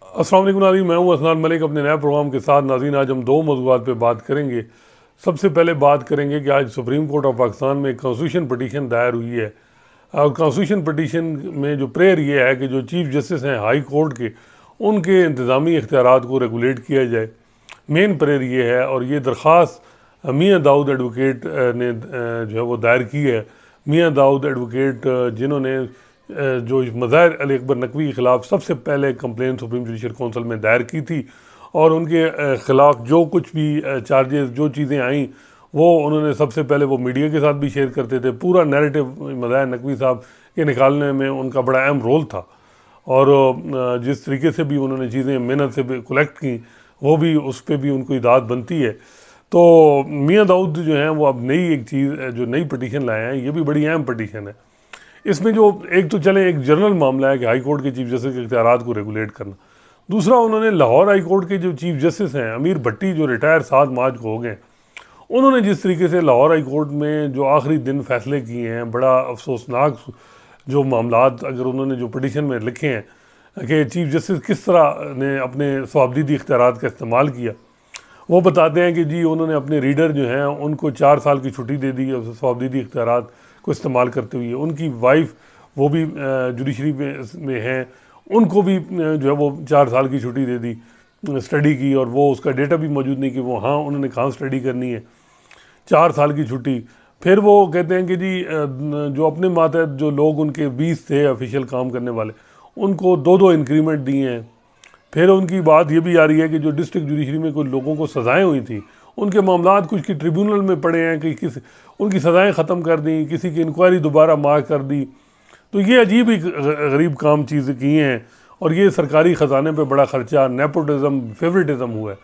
अस्सलाम वालेकुम नाज़रीन, मैं हूं असनान मलिक अपने नए प्रोग्राम के साथ। नाज़रीन, आज हम दो मौज़ूआत पे बात करेंगे। सबसे पहले बात करेंगे कि आज सुप्रीम कोर्ट ऑफ पाकिस्तान में एक कॉन्स्टिट्यूशन पटिशन दायर हुई है। और कॉन्स्टिट्यूशन पटिशन में जो प्रेयर ये है कि जो चीफ जस्टिस हैं हाई कोर्ट के, उनके इंतज़ामी इख्तियारात को रेगुलेट किया जाए। मेन प्रेयर ये है और ये दरख्वास्त मियाँ दाऊद एडवोकेट ने जो है वो दायर की है। मियाँ दाऊद एडवोकेट जिन्होंने जो मज़ाहिर अली अकबर नकवी के ख़िलाफ़ सबसे पहले कंप्लेन सुप्रीम जुडिशल कौंसिल में दायर की थी, और उनके ख़िलाफ़ जो कुछ भी चार्जेस जो चीज़ें आईं वो उन्होंने सबसे पहले वो मीडिया के साथ भी शेयर करते थे। पूरा नैरेटिव मज़ाहिर नकवी साहब के निकालने में उनका बड़ा अहम रोल था, और जिस तरीके से भी उन्होंने चीज़ें मेहनत से कलेक्ट की, वो भी उस पर भी उनको इदाद बनती है। तो मियाँ दाऊद जो हैं वो अब नई एक चीज़ जो नई पटिशन लाए हैं, ये भी बड़ी अहम पटिशन है। इसमें जो एक तो चले एक जनरल मामला है कि हाई कोर्ट के चीफ जस्टिस के इख्तियारात को रेगुलेट करना। दूसरा, उन्होंने लाहौर हाई कोर्ट के जो चीफ जस्टिस हैं अमीर भट्टी, जो रिटायर 7 मार्च को हो गए, उन्होंने जिस तरीके से लाहौर हाई कोर्ट में जो आखिरी दिन फैसले किए हैं, बड़ा अफसोसनाक जो मामलात अगर उन्होंने जो पटिशन में लिखे हैं कि चीफ जस्टिस किस तरह ने अपने सवाबदीदी इख्तियारात का इस्तेमाल किया। वो बताते हैं कि जी उन्होंने अपने रीडर जो हैं उनको 4 साल की छुट्टी दे दी सवाबदीदी इख्तियारात को इस्तेमाल करते हुए। उनकी वाइफ वो भी जुडिशरी में हैं, उनको भी जो है वो 4 साल की छुट्टी दे दी स्टडी की, और वो उसका डेटा भी मौजूद नहीं कि वो हाँ उन्होंने कहाँ स्टडी करनी है। 4 साल की छुट्टी। फिर वो कहते हैं कि जी जो अपने मातहत जो लोग उनके 20 थे ऑफिशियल काम करने वाले, उनको 2-2 इंक्रीमेंट दिए हैं। फिर उनकी बात ये भी आ रही है कि जो डिस्ट्रिक्ट जुडिशरी में कुछ लोगों को सज़ाएँ हुई थी, उनके मामलात कुछ की ट्रिब्यूनल में पड़े हैं कि उनकी सज़ाएँ ख़त्म कर दी, किसी की इंक्वायरी दोबारा मार्क कर दी। तो ये अजीब ही गरीब काम चीज़ें की हैं, और ये सरकारी ख़जाने पे बड़ा ख़र्चा, नेपोटिज़म, फेवरेटिज़म हुआ है।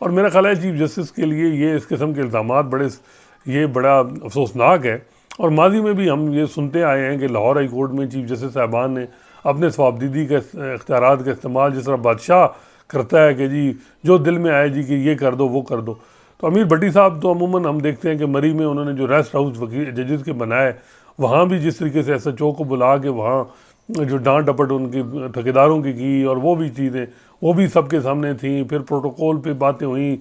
और मेरा ख़्याल है चीफ जस्टिस के लिए ये इस किस्म के इल्ज़ामात ये बड़ा अफसोसनाक है। और माजी में भी हम ये सुनते आए हैं कि लाहौर हाई कोर्ट में चीफ जस्टिस साहबान ने अपने सवाबदीदी के इख्तियारात का इस्तेमाल जिस तरह बादशाह करता है कि जी जो दिल में आए जी कि ये कर दो वो कर दो। तो अमीर भट्टी साहब तो अमूमन हम देखते हैं कि मरी में उन्होंने जो रेस्ट हाउस वकील जजेस के बनाए, वहाँ भी जिस तरीके से SHO को बुला के वहाँ जो डांट डपट उनकी ठेकेदारों की और वो भी चीज़ें वो भी सबके सामने थी। फिर प्रोटोकॉल पे बातें हुई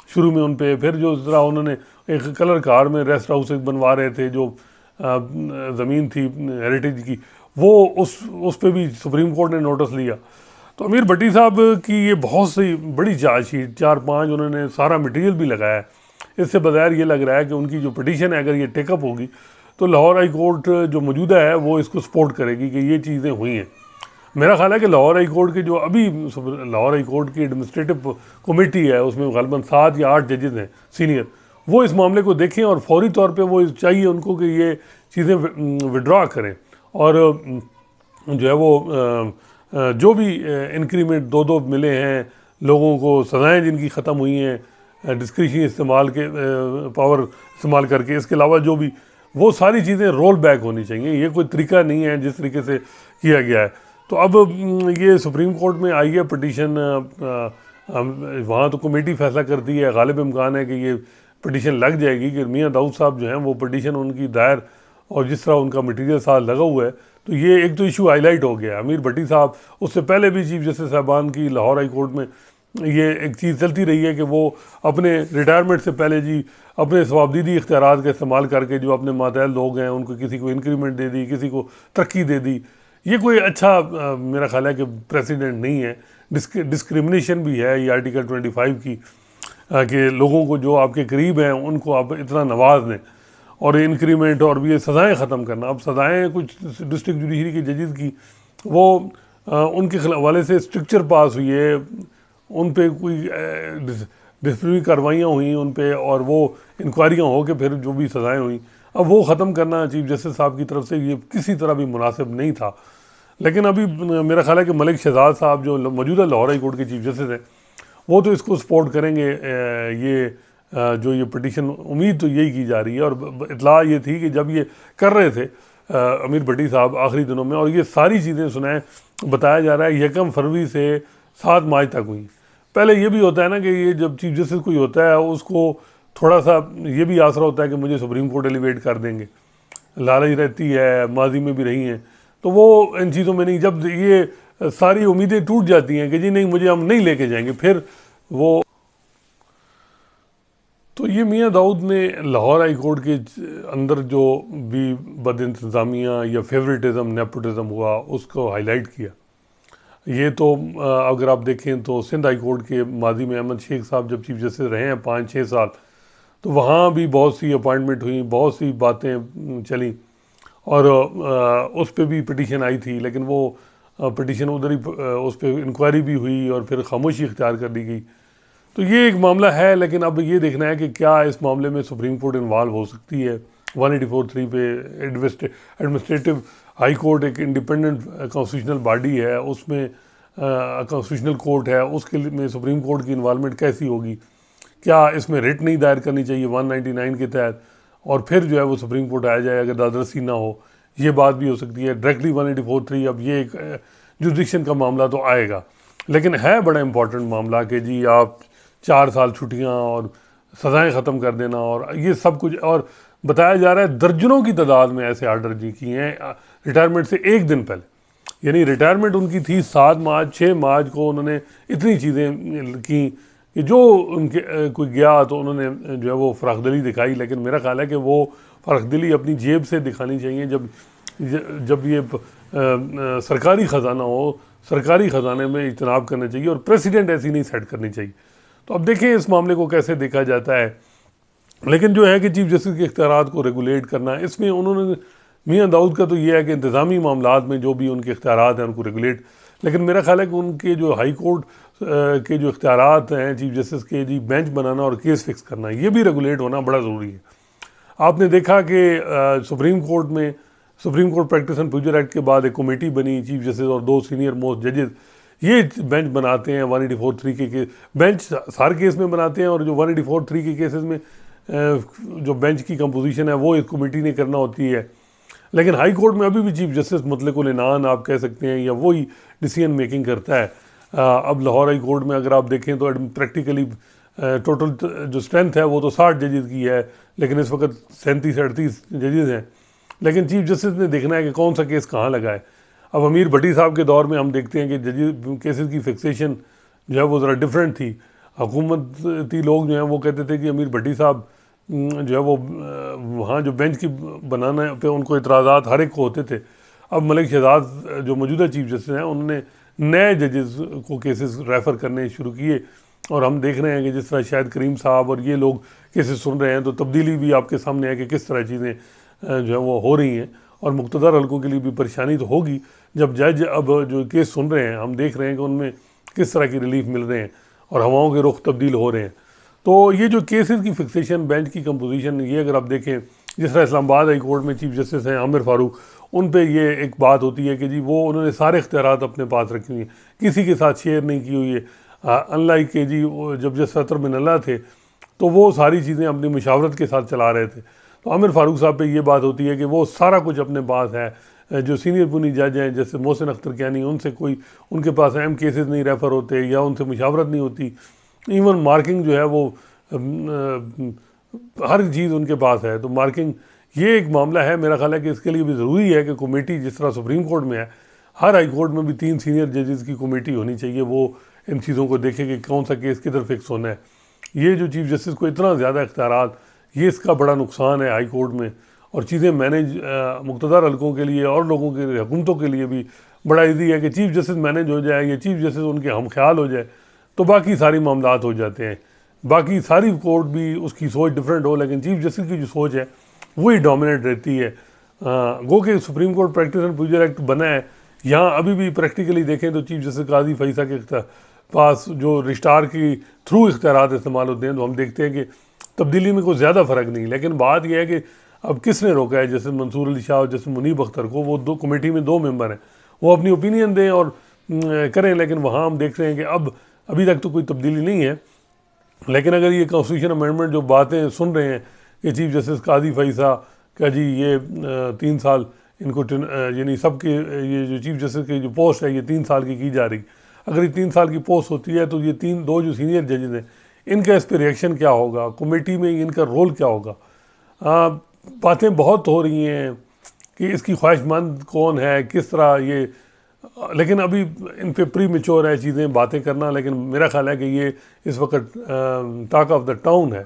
शुरू में उन पे। फिर जो इस तरह उन्होंने एक कलर कार में रेस्ट हाउस एक बनवा रहे थे जो ज़मीन थी हेरिटेज की, वो उस पे भी सुप्रीम कोर्ट ने नोटिस लिया। तो अमीर भट्टी साहब की ये बहुत सी बड़ी चार्जशीट 4-5 उन्होंने सारा मटेरियल भी लगाया है। इससे बगैर ये लग रहा है कि उनकी जो पटिशन है अगर ये टेकअप होगी तो लाहौर हाई कोर्ट जो मौजूदा है वो इसको सपोर्ट करेगी कि ये चीज़ें हुई हैं। मेरा ख्याल है कि लाहौर हाई कोर्ट के जो अभी लाहौर हाई कोर्ट की एडमिनिस्ट्रेटिव कमेटी है उसमें गलबन 7 या 8 जजेस हैं सीनियर, वो इस मामले को देखें और फौरी तौर पे वो चाहिए उनको कि ये चीज़ें विड्रॉ करें। और जो है वो जो भी इंक्रीमेंट 2-2 मिले हैं लोगों को, सज़ाएँ जिनकी ख़त्म हुई हैं डिस्क्रिशनरी इस्तेमाल के पावर इस्तेमाल करके, इसके अलावा जो भी वो सारी चीज़ें रोल बैक होनी चाहिए। ये कोई तरीका नहीं है जिस तरीके से किया गया है। तो अब ये सुप्रीम कोर्ट में आई है पटिशन, वहाँ तो कमेटी फ़ैसला करती है। गालिब इम्कान है कि ये पटिशन लग जाएगी कि मियाँ दाऊद साहब जो हैं वो पटिशन उनकी दायर, और जिस तरह उनका मटेरियल साथ लगा हुआ है तो ये एक तो इशू हाईलाइट हो गया। अमीर भट्टी साहब उससे पहले भी चीफ जस्टिस साहबान की लाहौर हाई कोर्ट में ये एक चीज़ चलती रही है कि वो अपने रिटायरमेंट से पहले जी अपने सवाबदीदी इख्तियारात का इस्तेमाल करके जो अपने मातहत लोग हैं उनको किसी को इंक्रीमेंट दे दी, किसी को तरक्की दे दी। ये कोई अच्छा मेरा ख्याल है कि प्रेसिडेंट नहीं है। डिस्क्रिमिनेशन भी है ये आर्टिकल 25 की कि लोगों को जो आपके करीब हैं उनको आप इतना नवाज दें, और इंक्रीमेंट और भी ये सज़ाएँ ख़त्म करना। अब सज़ाएँ कुछ डिस्ट्रिक्ट जुडिशरी की जजेस की वो उनके हवाले से स्ट्रिक्चर पास हुई है, उन पे कोई डिसिप्लिनरी कार्रवाइयाँ हुई उन पे, और वो इंक्वायरियाँ हो के फिर जो भी सज़ाएँ हुई, अब वो ख़त्म करना चीफ जस्टिस साहब की तरफ से ये किसी तरह भी मुनासिब नहीं था। लेकिन अभी मेरा ख्याल है कि मलिक शहजाद साहब जो मौजूदा लाहौर हाई कोर्ट के चीफ जस्टिस हैं वो तो इसको सपोर्ट करेंगे। ये जो ये पटिशन उम्मीद तो यही की जा रही है, और इतला ये थी कि जब ये कर रहे थे अमीर भट्टी साहब आखिरी दिनों में, और ये सारी चीज़ें सुनाएं बताया जा रहा है 1 फरवरी से 7 मार्च तक हुई। पहले ये भी होता है ना कि ये जब चीफ जस्टिस कोई होता है उसको थोड़ा सा ये भी आसरा होता है कि मुझे सुप्रीम कोर्ट एलिवेट कर देंगे, लालच रहती है, माजी में भी रही हैं। तो वो इन चीज़ों में नहीं, जब ये सारी उम्मीदें टूट जाती हैं कि जी नहीं, मुझे हम नहीं लेके जाएंगे। फिर वो तो ये मियाँ दाऊद ने लाहौर हाई कोर्ट के अंदर जो भी बदइंतज़ामिया या फेवरेटिज़म, नेपोटिज़म हुआ, उसको हाईलाइट किया। ये तो अगर आप देखें तो सिंध हाई कोर्ट के माजी में अहमद शेख साहब जब चीफ जस्टिस रहे हैं 5-6 साल, तो वहाँ भी बहुत सी अपॉइंटमेंट हुई, बहुत सी बातें चली, और उस पर भी पिटीशन आई थी, लेकिन वो पिटीशन उधर ही उस पर इंक्वायरी भी हुई और फिर खामोशी इख्तियार कर दी गई। तो ये एक मामला है, लेकिन अब ये देखना है कि क्या इस मामले में सुप्रीम कोर्ट इन्वॉल्व हो सकती है। 184(3) पे एडमिनिस्ट्रेटिव हाई कोर्ट एक इंडिपेंडेंट कॉन्स्टिट्यूशनल बॉडी है, उसमें कॉन्स्टिट्यूशनल कोर्ट है, उसके में सुप्रीम कोर्ट की इन्वॉल्वमेंट कैसी होगी। क्या इसमें रिट नहीं दायर करनी चाहिए 199 के तहत, और फिर जो है वो सुप्रीम कोर्ट आ जाए अगर दादरसी ना हो, ये बात भी हो सकती है। डायरेक्टली 184(3) अब ये एक जुरिडिक्शन का मामला तो आएगा, लेकिन है बड़ा इंपॉर्टेंट मामला कि जी आप 4 साल छुट्टियां और सज़ाएं ख़त्म कर देना, और ये सब कुछ। और बताया जा रहा है दर्जनों की तादाद में ऐसे आर्डर जी किए हैं रिटायरमेंट से एक दिन पहले, यानी रिटायरमेंट उनकी थी 7 मार्च, 6 मार्च को उन्होंने इतनी चीज़ें की कि जो उनके कोई गया तो उन्होंने जो है वो फ़राखदिली दिखाई। लेकिन मेरा ख्याल है कि वो फ़राखदिली अपनी जेब से दिखानी चाहिए। जब ये सरकारी ख़जाना हो, सरकारी ख़जाने में इज्तनाब करना चाहिए, और प्रेसिडेंट ऐसी नहीं सेट करनी चाहिए। तो अब देखें इस मामले को कैसे देखा जाता है। लेकिन जो है कि चीफ जस्टिस के इख्तियारात को रेगुलेट करना, इसमें उन्होंने मियाँ दाऊद का तो ये है कि इंतज़ामी मामलात में जो भी उनके इख्तियारात हैं उनको रेगुलेट, लेकिन मेरा ख्याल है कि उनके जो हाई कोर्ट के जो इख्तियारात हैं चीफ जस्टिस के, जी बेंच बनाना और केस फिक्स करना, ये भी रेगुलेट होना बड़ा ज़रूरी है। आपने देखा कि सुप्रीम कोर्ट में supreme court practice and procedure act के बाद एक कमेटी बनी, चीफ जस्टिस और 2 सीनियर मोस्ट जजेस ये बेंच बनाते हैं 184(3) के बेंच हर केस में बनाते हैं, और जो 184(3) के केसेस में जो बेंच की कंपोजिशन है वो इस कमेटी ने करना होती है। लेकिन हाई कोर्ट में अभी भी चीफ जस्टिस मुतलकुल इनान आप कह सकते हैं, या वही डिसीजन मेकिंग करता है। अब लाहौर हाई कोर्ट में अगर आप देखें तो प्रैक्टिकली टोटल जो स्ट्रेंथ है वो तो 60 जजेस की है, लेकिन इस वक्त 37-38 जजेस हैं। लेकिन चीफ जस्टिस ने देखना है कि कौन सा केस कहाँ लगा है। अब अमीर भट्टी साहब के दौर में हम देखते हैं कि जजेस केसेस की फिक्सेशन जो है वो ज़रा डिफरेंट थी। हुकूमती लोग जो हैं वो कहते थे कि अमीर भट्टी साहब जो है वो वहाँ जो बेंच की बनाने पे उनको इतराज़ात हर एक को होते थे। अब मलिक शहजाद जो मौजूदा चीफ जस्टिस हैं उन्होंने नए जजेस को केसेस रेफ़र करने शुरू किए, और हम देख रहे हैं कि जिस तरह शाहिद करीम साहब और ये लोग केसेस सुन रहे हैं, तो तब्दीली भी आपके सामने है कि किस तरह चीज़ें जो है वो हो रही हैं। और मुक़्तदर हल्कों के लिए भी परेशानी तो होगी जब जज अब जो केस सुन रहे हैं, हम देख रहे हैं कि उनमें किस तरह की रिलीफ मिल रहे हैं और हवाओं के रुख तब्दील हो रहे हैं। तो ये जो केसेस की फिक्सेशन, बेंच की कंपोजिशन, ये अगर आप देखें जिस तरह इस्लामाबाद हाई कोर्ट में चीफ जस्टिस हैं आमिर फ़ारूक, उन पे ये एक बात होती है कि जी वो उन्होंने सारे इख्तियारात अपने पास रखी हुई हैं, किसी के साथ शेयर नहीं की हुई है। अनलाइक के जी जब जज सतर मिनल्ला थे तो वो सारी चीज़ें अपनी मुशावरत के साथ चला रहे थे। तो आमिर फ़ारूक साहब पे ये बात होती है कि वो सारा कुछ अपने पास है। जो सीनियर पुनी जज हैं जैसे मोहसिन अख्तर कियानी, उनसे कोई उनके पास अहम केसेस नहीं रेफ़र होते या उनसे मुशावरत नहीं होती। इवन मार्किंग जो है वो हर चीज़ उनके पास है। तो मार्किंग ये एक मामला है, मेरा ख्याल है कि इसके लिए भी ज़रूरी है कि कमेटी जिस तरह सुप्रीम कोर्ट में है, हर हाई कोर्ट में भी 3 सीनियर जजेस की कमेटी होनी चाहिए, वो इन चीज़ों को देखे कि कौन सा केस किधर फिक्स होना है। ये जो चीफ जस्टिस को इतना ज़्यादा इख्तियारात, ये इसका बड़ा नुकसान है हाई कोर्ट में, और चीज़ें मैनेज मुक़्तदर हल्कों के लिए और लोगों के हुकूमतों के लिए भी बड़ा ईजी है कि चीफ जस्टिस मैनेज हो जाए या चीफ जस्टिस उनके हम ख्याल हो जाए तो बाकी सारी मामलात हो जाते हैं। बाकी सारी कोर्ट भी उसकी सोच डिफरेंट हो, लेकिन चीफ जस्टिस की जो सोच है वही डोमिनेट रहती है। गो के supreme court practice and procedure act बना है, यहाँ अभी भी प्रैक्टिकली देखें तो चीफ जस्टिस काजी फैसा के पास जो रजिस्ट्रार की थ्रू इख्तियारात इस्तेमाल होते हैं, तो हम देखते हैं कि तब्दीली में कोई ज़्यादा फ़र्क नहीं। लेकिन बात यह है कि अब किसने रोका है जैसे मंसूर अली शाह और जैसे मुनीब अख्तर को, वो 2 कमेटी में 2 मेंबर हैं, वो अपनी ओपिनियन दें और करें। लेकिन वहाँ हम देख रहे हैं कि अभी तक तो कोई तब्दीली नहीं है। लेकिन अगर ये कॉन्स्टिट्यूशन अमेंडमेंट जो बातें सुन रहे हैं कि चीफ जस्टिस काजी फैसा का जी ये 3 साल इनको यानी सबके ये जो चीफ जस्टिस की जो पोस्ट है ये 3 साल की जा रही, अगर ये 3 साल की पोस्ट होती है तो ये 2 जो सीनियर जजेस हैं इनका इस पर रिएक्शन क्या होगा, कमेटी में इनका रोल क्या होगा। बातें बहुत हो रही हैं कि इसकी ख्वाहिशमंद कौन है, किस तरह ये लेकिन अभी इन पे प्री मेच्योर है चीज़ें बातें करना, लेकिन मेरा ख्याल है कि ये इस वक्त टॉक ऑफ द टाउन है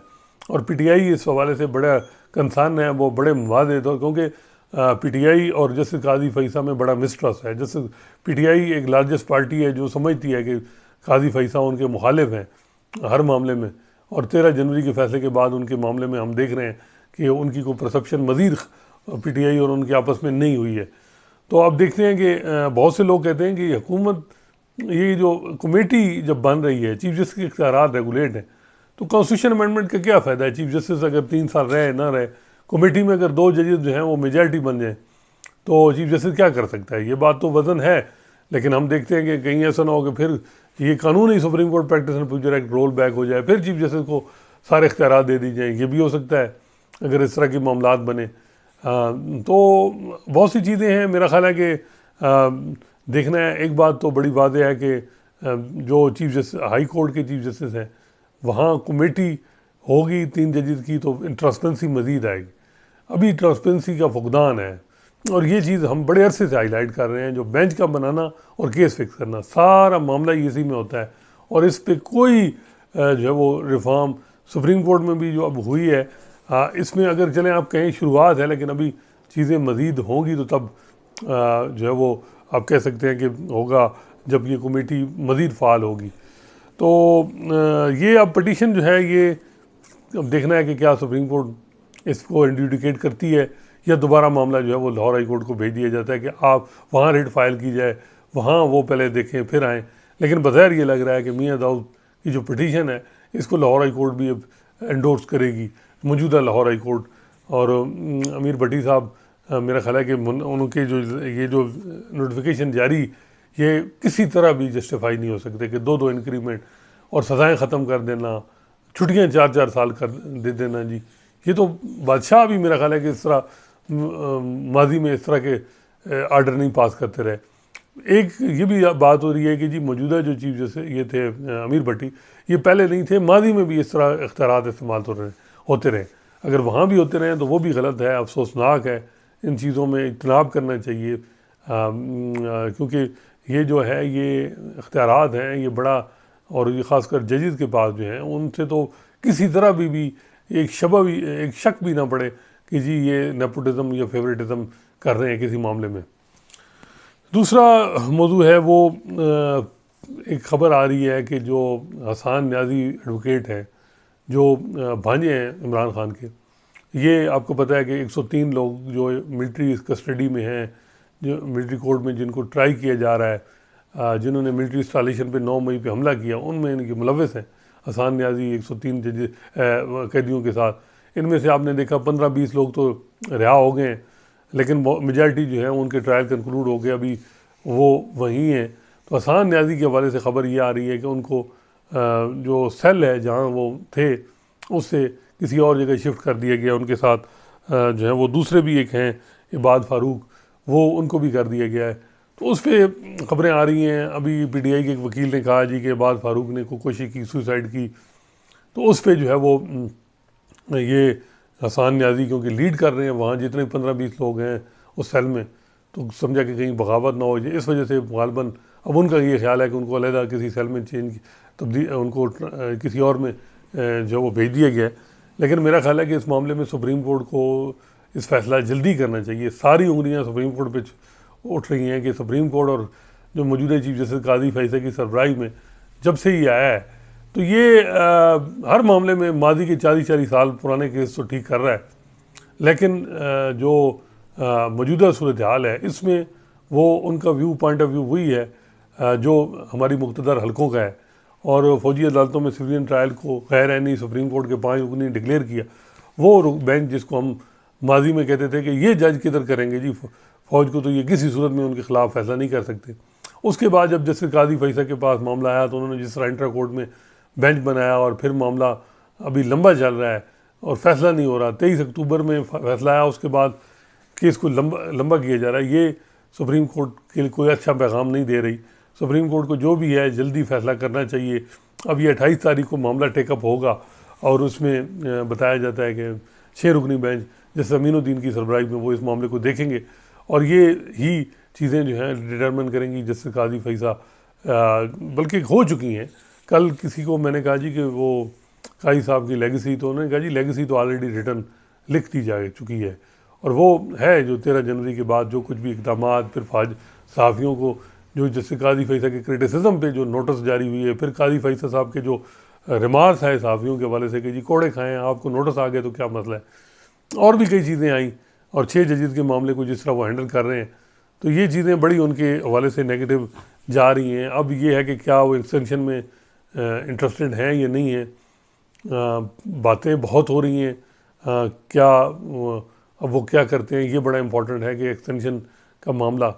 और पीटीआई इस हवाले से बड़ा कंसर्न है, वो बड़े वादे तो, क्योंकि पीटीआई और जस्टिस काजी फैसा में बड़ा मिसट्रस्ट है। जस्टिस पीटीआई एक लार्जेस्ट पार्टी है जो समझती है कि काजी फैसा उनके मुखालिफ हैं हर मामले में, और 13 जनवरी के फैसले के बाद उनके मामले में हम देख रहे हैं कि उनकी कोई परसेप्शन मज़ीद पीटीआई और उनके आपस में नहीं हुई है। तो आप देखते हैं कि बहुत से लोग कहते हैं कि हुकूमत, ये जो कमेटी जब बन रही है, चीफ जस्टिस के इख्तियारात रेगुलेट हैं, तो कॉन्स्टिट्यूशन अमेंडमेंट का क्या फ़ायदा है? चीफ जस्टिस अगर 3 साल रहे ना रहे, कमेटी में अगर 2 जजेस जो हैं वो मेजॉरिटी बन जाए तो चीफ जस्टिस क्या कर सकता है? ये बात तो वजन है, लेकिन हम देखते हैं कि कहीं ऐसा ना हो कि फिर ये कानून ही supreme court practice and procedure act roll back हो जाए, फिर चीफ जस्टिस को सारे इख्तियारात दे दी जाए। ये भी हो सकता है अगर इस तरह के मामलात बने। तो बहुत सी चीज़ें हैं। मेरा ख्याल है कि देखना है, एक बात तो बड़ी वाज़ेह है कि जो चीफ जस्टिस हाई कोर्ट के चीफ जस्टिस हैं वहाँ कमेटी होगी 3 जजेस की, तो ट्रांसपेरेंसी मज़ीद आएगी। अभी ट्रांसपेरेंसी का फुकदान है, और ये चीज़ हम बड़े अरसे से हाईलाइट कर रहे हैं। जो बेंच का बनाना और केस फिक्स करना, सारा मामला इसी में होता है, और इस पर कोई जो है वो रिफॉर्म सुप्रीम कोर्ट में भी जो अब हुई है, इसमें अगर चलें आप कहें शुरुआत है, लेकिन अभी चीज़ें मज़ीद होंगी तो तब जो है वो आप कह सकते हैं कि होगा जब ये कमेटी मज़ीद फ़ाल होगी। तो ये अब पटिशन जो है ये अब देखना है कि क्या सुप्रीम कोर्ट इसको एडजुडिकेट करती है या दोबारा मामला जो है वो लाहौर हाई कोर्ट को भेज दिया जाता है कि आप वहाँ रिट फाइल की जाए, वहाँ वो पहले देखें फिर आएँ। लेकिन बज़ाहिर ये लग रहा है कि मियाँ दाऊद की जो पटिशन है इसको लाहौर हाई कोर्ट भी अब एंडोर्स करेगी, मौजूदा लाहौर हाई कोर्ट। और अमीर भट्टी साहब, मेरा ख्याल है कि उनके जो ये जो नोटिफिकेशन जारी, ये किसी तरह भी जस्टिफाई नहीं हो सकते कि 2-2 इंक्रीमेंट और सज़ाएँ ख़त्म कर देना, छुट्टियाँ 4-4 साल कर दे देना। जी, ये तो बादशाह भी मेरा ख्याल है कि इस तरह माजी में इस तरह के आर्डर नहीं पास करते रहे। एक ये भी बात हो रही है कि जी मौजूदा जो चीफ जैसे ये थे अमीर भट्टी, ये पहले नहीं थे, माजी में भी इस तरह इख्तियारात इस्तेमाल होते रहे। अगर वहाँ भी होते रहे तो वो भी गलत है, अफसोसनाक है। इन चीज़ों में इज्तनाब करना चाहिए, क्योंकि ये जो है ये इख्तियारात हैं, ये बड़ा, और ये ख़ासकर जजेस के पास जो हैं उनसे तो किसी तरह भी एक शक भी ना पड़े कि जी ये नेपोटिज़म या फेवरेटिज़म कर रहे हैं किसी मामले में। दूसरा मौजू है वो एक ख़बर आ रही है कि जो हसन न्याजी एडवोकेट हैं, जो भांजे हैं इमरान खान के, ये आपको पता है कि 103 लोग जो मिलिट्री कस्टडी में हैं, जो मिलिट्री कोर्ट में जिनको ट्राई किया जा रहा है, जिन्होंने मिलिट्री इंस्टॉलेशन पे 9 मई पे हमला किया, उनमें इनके मुलव्वस हैं हसन न्याजी 103 कैदियों के साथ। इनमें से आपने देखा 15-20 लोग तो रिहा हो गए हैं, लेकिन मेजॉरिटी जो है उनके ट्रायल कंक्लूड हो गए, अभी वो वहीं हैं। तो हसन न्याजी के हवाले से ख़बर ये आ रही है कि उनको जो सेल है जहाँ वो थे उससे किसी और जगह शिफ्ट कर दिया गया। उनके साथ जो है वो दूसरे भी एक हैं इबाद फ़ारूक, वो उनको भी कर दिया गया है। तो उस पर ख़बरें आ रही हैं। अभी पीटीआई के एक वकील ने कहा जी कि इबाद फ़ारूक ने कोशिश की, सुसाइड की, तो उस पर जो है वो ये हसन न्याजी क्योंकि लीड कर रहे हैं वहाँ जितने 15-20 लोग हैं उस सेल में, तो समझा कि कहीं बगावत ना हो जाए, इस वजह से गालबन अब उनका ये ख्याल है कि उनको अलहदा किसी सेल में उनको किसी और में जो वो भेज दिया गया है। लेकिन मेरा ख्याल है कि इस मामले में सुप्रीम कोर्ट को इस फैसला जल्दी करना चाहिए। सारी उंगलियां सुप्रीम कोर्ट पे उठ रही हैं कि सुप्रीम कोर्ट और जो मौजूदा चीफ जस्टिस काजी फैसा की सरबराही में जब से ही आया है, तो ये हर मामले में माजी के 40-40 साल पुराने केस तो ठीक कर रहा है, लेकिन जो मौजूदा सूरत हाल है इसमें वो उनका पॉइंट ऑफ व्यू वही है जो हमारी मुख्तदर हलकों का है। और फौजी अदालतों में सिविलियन ट्रायल को गैर आईनी सुप्रीम कोर्ट के 5 रुकनी डिक्लेयर किया। वो बेंच जिसको हम माजी में कहते थे कि ये जज किधर करेंगे जी, फ़ौज को तो ये किसी सूरत में उनके खिलाफ फैसला नहीं कर सकते। उसके बाद जब जस्टिस काजी फैसा के पास मामला आया तो उन्होंने जिस तरह इंट्रा कोर्ट में बेंच बनाया, और फिर मामला अभी लंबा चल रहा है और फैसला नहीं हो रहा। 23 अक्टूबर में फैसला आया, उसके बाद केस को लंबा किया जा रहा है। ये सुप्रीम कोर्ट के लिए कोई अच्छा पैगाम नहीं दे रही। सुप्रीम कोर्ट को जो भी है जल्दी फैसला करना चाहिए। अब ये 28 तारीख को मामला टेकअप होगा और उसमें बताया जाता है कि 6 रुकनी बेंच जैसे अमीनुद्दीन की सरबराही में वो इस मामले को देखेंगे, और ये ही चीज़ें जो हैं डिटरमिन करेंगी जस्टिस काजी फैसा, बल्कि हो चुकी हैं। कल किसी को मैंने कहा जी कि वो काजी साहब की लेगेसी, तो उन्होंने कहा जी लेगेसी तो ऑलरेडी रिटर्न लिख दी जा चुकी है, और वो है जो 13 जनवरी के बाद जो कुछ भी इकदाम, फिर सहाफ़ियों को जो जस्टिस काजी फैसा के क्रिटिसिज्म पे जो नोटिस जारी हुई है, फिर काजी फैसा साहब के जो रिमार्क्स आए सहाफ़ियों के हवाले से कि जी कोड़े खाएँ, आपको नोटिस आ गए तो क्या मसला है, और भी कई चीज़ें आई, और 6 जजेस के मामले को जिस तरह वो हैंडल कर रहे हैं, तो ये चीज़ें बड़ी उनके हवाले से नेगेटिव जा रही हैं। अब ये है कि क्या वो एक्सटेंशन में इंटरेस्टेड हैं या नहीं है, बातें बहुत हो रही हैं, क्या अब वो क्या करते हैं, ये बड़ा इम्पोर्टेंट है कि एक्सटेंशन का मामला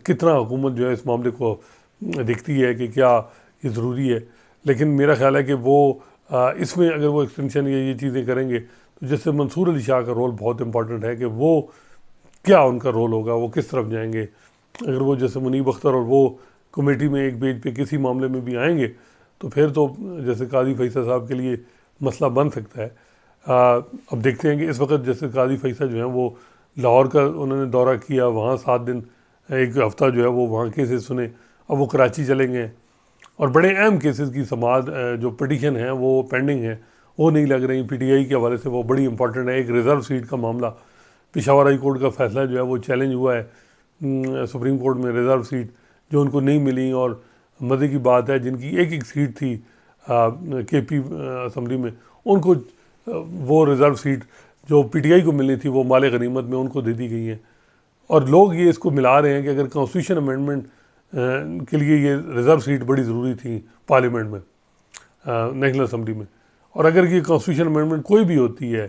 कितना हुकूमत जो है इस मामले को देखती है कि क्या ये ज़रूरी है। लेकिन मेरा ख्याल है कि वो इसमें अगर वो एक्सटेंशन या ये चीज़ें करेंगे तो जैसे मंसूर अली शाह का रोल बहुत इम्पोर्टेंट है कि वो क्या उनका रोल होगा, वो किस तरफ जाएंगे। अगर वो जैसे मुनीब अख्तर और वो कमेटी में एक पेज पे किसी मामले में भी आएंगे तो फिर तो जैसे काजी फैसा साहब के लिए मसला बन सकता है। अब देखते हैं कि इस वक्त जैसे काजी फैसा जो है वो लाहौर का उन्होंने दौरा किया, वहाँ 7 दिन एक हफ़्ता जो है वो वहाँ केसेस सुने, अब वो कराची चलेंगे और बड़े अहम केसेस की समाअत जो पिटीशन है वो पेंडिंग है, वो नहीं लग रही पीटीआई के हवाले से, वो बड़ी इंपॉर्टेंट है। एक रिज़र्व सीट का मामला, पेशावर हाई कोर्ट का फैसला जो है वो चैलेंज हुआ है सुप्रीम कोर्ट में, रिज़र्व सीट जो उनको नहीं मिली, और मज़े की बात है जिनकी एक सीट थी केपी असम्बली में, उनको वो रिज़र्व सीट जो पीटीआई को मिलनी थी वो माले गनीमत में उनको दे दी गई है। और लोग ये इसको मिला रहे हैं कि अगर कॉन्स्टिट्यूशन अमेंडमेंट के लिए ये रिज़र्व सीट बड़ी ज़रूरी थी पार्लियामेंट में, नेशनल असम्बली में, और अगर ये कॉन्स्टिट्यूशन अमेंडमेंट कोई भी होती है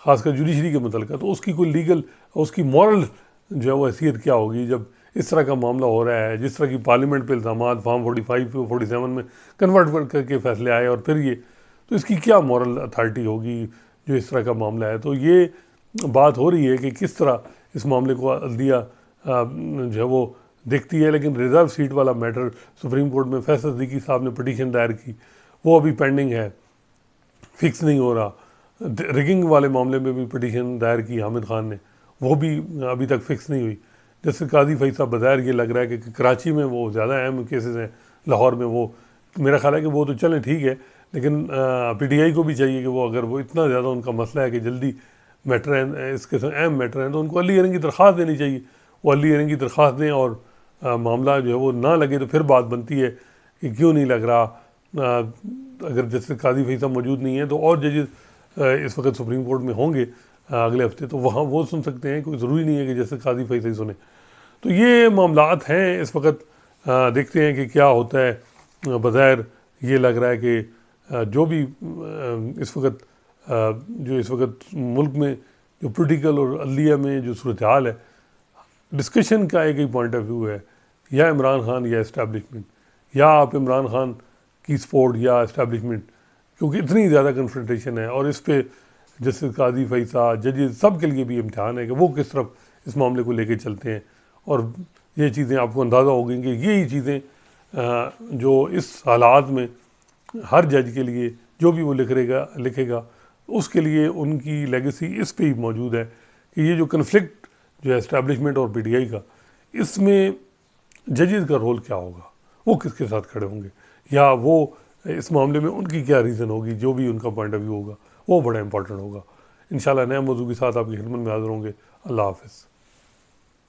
ख़ासकर जुडिशरी के मतलब, तो उसकी कोई लीगल, उसकी मॉरल जो है वो हैसियत क्या होगी जब इस तरह का मामला हो रहा है, जिस तरह की पार्लियामेंट पे इल्ज़ामात फॉर्म 45 47 में कन्वर्ट करके फैसले आए और फिर ये, तो इसकी क्या मॉरल अथॉरिटी होगी जो इस तरह का मामला है। तो ये बात हो रही है कि किस तरह इस मामले को अदलिया जो है वो देखती है। लेकिन रिज़र्व सीट वाला मैटर सुप्रीम कोर्ट में फैसल सिद्दीकी साहब ने पटिशन दायर की, वो अभी पेंडिंग है, फिक्स नहीं हो रहा। रिगिंग वाले मामले में भी पटिशन दायर की हामिद खान ने, वो भी अभी तक फिक्स नहीं हुई। जैसे काजी फैसा बज़ाहिर ये लग रहा है कि कराची में वो ज़्यादा अहम केसेस हैं, लाहौर में वो मेरा ख्याल है कि वो तो चलें ठीक है, लेकिन पीटीआई को भी चाहिए कि वो अगर वो इतना ज़्यादा उनका मसला है कि जल्दी मैटर है, इसके अहम मैटर हैं, तो उनको अर्ली हियरिंग की दरख्वास्त देनी चाहिए। वो अर्ली हियरिंग की दरख्वास्त दें और मामला जो है वो ना लगे तो फिर बात बनती है कि क्यों नहीं लग रहा। अगर जैसे काजी फैसा मौजूद नहीं है तो और जजेस इस वक्त सुप्रीम कोर्ट में होंगे अगले हफ्ते, तो वहाँ वो सुन सकते हैं, कोई ज़रूरी नहीं है कि जैसे काजी फैसा ही सुने। तो ये मामलात हैं इस वक्त, देखते हैं कि क्या होता है। बज़ाहिर ये लग रहा है कि जो भी इस वक्त मुल्क में जो पोलिटिकल और अदलिया में जो सूरत हाल है, डिस्कशन का एक ही पॉइंट ऑफ व्यू है, या इमरान खान या इस्टेब्लिशमेंट, या आप इमरान खान की सपोर्ट या इस्टेब्लिशमेंट, क्योंकि इतनी ज़्यादा कन्फ्रंटेशन है। और इस पे जैसे काजी फैसा जजेस सब के लिए भी इम्तिहान है कि वो किस तरफ इस मामले को लेके चलते हैं। और ये चीज़ें आपको अंदाज़ा हो गई कि यही चीज़ें जो इस हालात में हर जज के लिए जो भी वो लिखेगा उसके लिए उनकी लेगेसी इस पे ही मौजूद है कि ये जो कन्फ्लिक्ट जो है इस्टेब्लिशमेंट और पीटीआई का, इसमें जजेस का रोल क्या होगा, वो किसके साथ खड़े होंगे, या वो इस मामले में उनकी क्या रीज़न होगी, जो भी उनका पॉइंट ऑफ व्यू होगा वो बड़ा इंपॉर्टेंट होगा। इंशाल्लाह नए मौजू के साथ आपकी खिदमत में हाज़िर होंगे। अल्लाह हाफ़िज़।